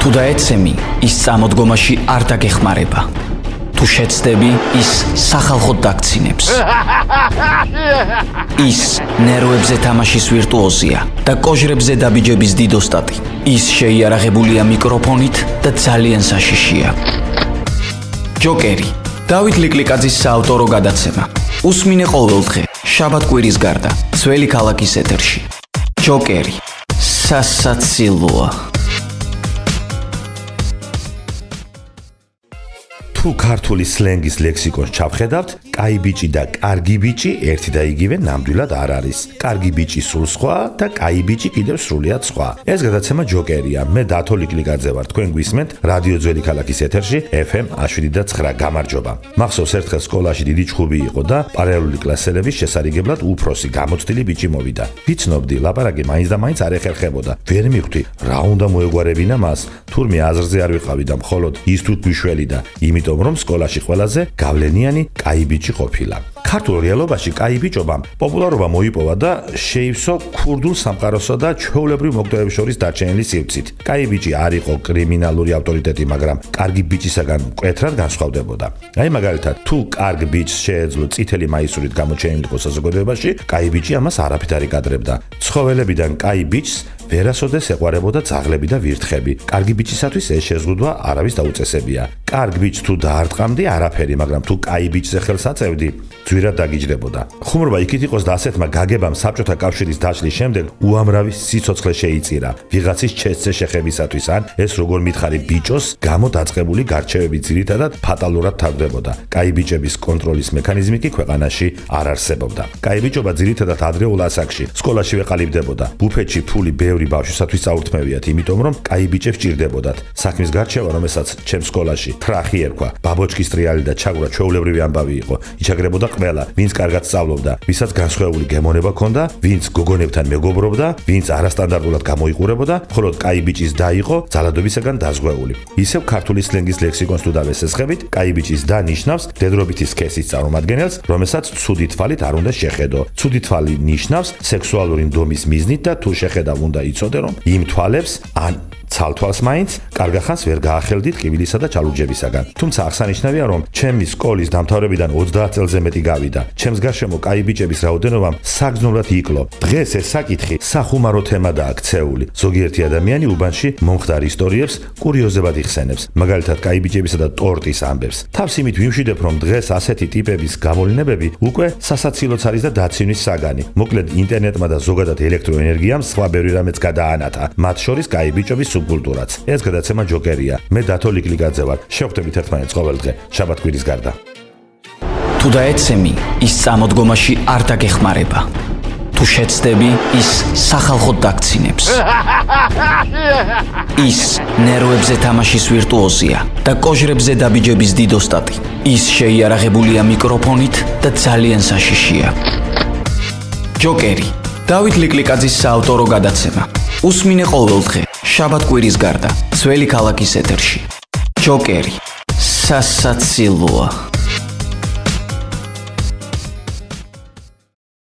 თუ დაეცემი, ის წამოდგომაში არ დაგეხმარება. თუ შეცდები, ის სახალხოდ დაგცინებს. ის ნერვებზე თამაშის ვირტუოზია და კოჟრებზე დაბიჯების დიდოსტატი. ის შეიარაღებულია მიკროფონით და ძალიან საშიშია. ჯოკერი, დავით ლიკლიკაძის საავტორო გადაცემა. უსმინე ყოველდღე, შაბათ-კვირის გარდა, ძველი ქალაქის ეთერში. ჯოკერი, სასაცილოა. თუ ქართული სლენგის ლექსიკონს ჩავხედავთ, კაი ბიჭი და კარგი ბიჭი ერთი და იგივე ნამდვილად არ არის. კარგი ბიჭი სულ სხვა და კაი ბიჭი კიდევ სრულიად სხვა. ეს გადაცემა ჯოკერია. მე დათო ლიკლიკაძე ვარ. თქვენ გვისმენთ რადიო ძველი ქალაქის ეთერში FM 107.9. გამარჯობა. მახსოვს ერთხელ სკოლაში დიდი ჩხუბი იყო და პარალელური კლასელების შესარიგებლად უფროსი გამოცდილი ბიჭი მოვიდა. ვიცნობდი, ლაპარაკი მაინც და მაინც არ ეხერხებოდა. ვერ მივხვდი, რა უნდა მოეგვარებინა მას. თურმე აზრზე არ ვიყავი და მხოლოდ ის თუ გვიშველი და იმიტომ რომ სკოლაში ყველაზე გავლენიანი კაი ბიჭი ყოფილა. ქართულ რეალობაში კაი ბიჭობამ პოპულარობა მოიპოვა და შეივსო ქურდულ სამყაროსა და ჩვეულებრივ მოგზაურებს შორის დარჩენილი სივრცით. კაი ბიჭი არ იყო კრიმინალური ავტორიტეტი, მაგრამ კარგი ბიჭისაგან მკვეთრად განსხვავდებოდა. აი მაგალითად, თუ კარგ ბიჭს შეეძლო წითელი მაისურით გამოჩენილიყო საზოგადოებაში, კაი ბიჭი ამას არაფრით არ იკადრებდა. ცხოველებიდან კაი ბიჭს ვერასოდეს ეყვარებოდა ძაღლები და ვირთხები. კარგი ბიჭისათვის ეს შეზღუდვა არავის დაუწესებია. კარგ ბიჭს თუ დაარტყამდი, არაფერი, მაგრამ თუ კაი ბიჭზე ხელს აწევდი, ძვირად დაგიჯდებოდა. ხუმრობა იქით იყოს და ასეთმა გაგებამ საბჭოთა კავშირის დაშლის შემდეგ უამრავი სიცოცხლე შეიწირა. ვიღაცის ჩესზე შეხებისათვის ან ეს როგორ მითხარი ბიჭოს გამო დაწყებული გარჩევები ძირითადად ფატალურად თავდებოდა. კაი ბიჭების კონტროლის მექანიზმი კი ქვეყანაში არ არსებობდა. კაი ბიჭობა ძირითადად ადრეულ ასაკში სკოლაში ვეყალიბდებოდა. ბუფეტში ფული ბევრი ბავშვისათვის საურთმევიათ, იმიტომ რომ კაი ბიჭებს ჭირდებოდათ. საქმის გარჩევა, რომელსაც ჩემ სკოლაში ტრახი ერქვა, ბაბოჩკის ტრიალი და ჩაგვრა ჩვეულებრივი ამბავი იყო. იჩაგრებოდა ყველა, ვინც კარგად სწავლობდა, ვისაც განსხვავებული გემონება ჰქონდა, ვინც გოგონებთან მეგობრობდა, ვინც არასტანდარტულად გამოიყურებოდა, ხოლო კაი ბიჭის და იყო ძალადობისაგან დაზღვეული. ისევ ქართული სლენგის ლექსიკონს თუ დავესესხებით, კაი ბიჭის და ნიშნავს დედრობითი სქესის წარმომადგენელს, რომელსაც ცუდი თვალით არ უნდა შეხედო. ცუდი თვალი ნიშნავს სექსუალური ნდომის მიზნით და თუ შეხედავ უნდა იცოდე, რომ იმ თვალებს ან ცალთვალს მაინც კარგახანს ვერ გაახელდით კივილისა და ჩალურჯებისაგან. თუმცა აღსანიშნავია, რომ ჩემი სკოლის დამთავრებიდან 30 წელზე მეტი გავიდა. ჩემს გარშემო კაი ბიჭების რაოდენობამ საგრძნობლად იკლო. დღეს ეს საკითხი სახუმარო თემადაა ქცეული. ზოგიერთი ადამიანი უბანში მომხდარ ისტორიებს კურიოზებად იხსენებს. მაგალითად, კაი ბიჭებისა და ტორტის ამბებს. თავს იმით ვიმშვიდებ, რომ დღეს ასეთი ტიპების გამოვლენები უკვე სასაცილოც არის და დაცინვის საგანი. მოკლედ, ინტერნეტმა და ზოგადად ელექტროენერგიამ სხვა ბევრი რამეც გადაანათა. მათ შორის კაი ბიჭობის სუბკულტურაც. ეს გადაცემა ჯოკერია. მე დათო ლიკლიკაძე ვარ. შევხვდებით ერთმანეთს ყოველდღე, შაბათ-კვირის გარდა. თუ დაეცემი, ის წამოდგომაში არ დაგეხმარება. თუ შეცდები, ის სახალხოდ დაგცინებს. ის ნერვებზე თამაშის ვირტუოზია და კოჟრებზე დაბიჯების დიდოსტატი. ის შეიარაღებულია მიკროფონით და ძალიან საშიშია. ჯოკერი, დავით ლიკლიკაძის საავტორო გადაცემა. უსმინე ყოველდღე, შაბათ-კვირის გარდა, ძველი ქალაქის ეთერში. ჯოკერი, სასაცილოა.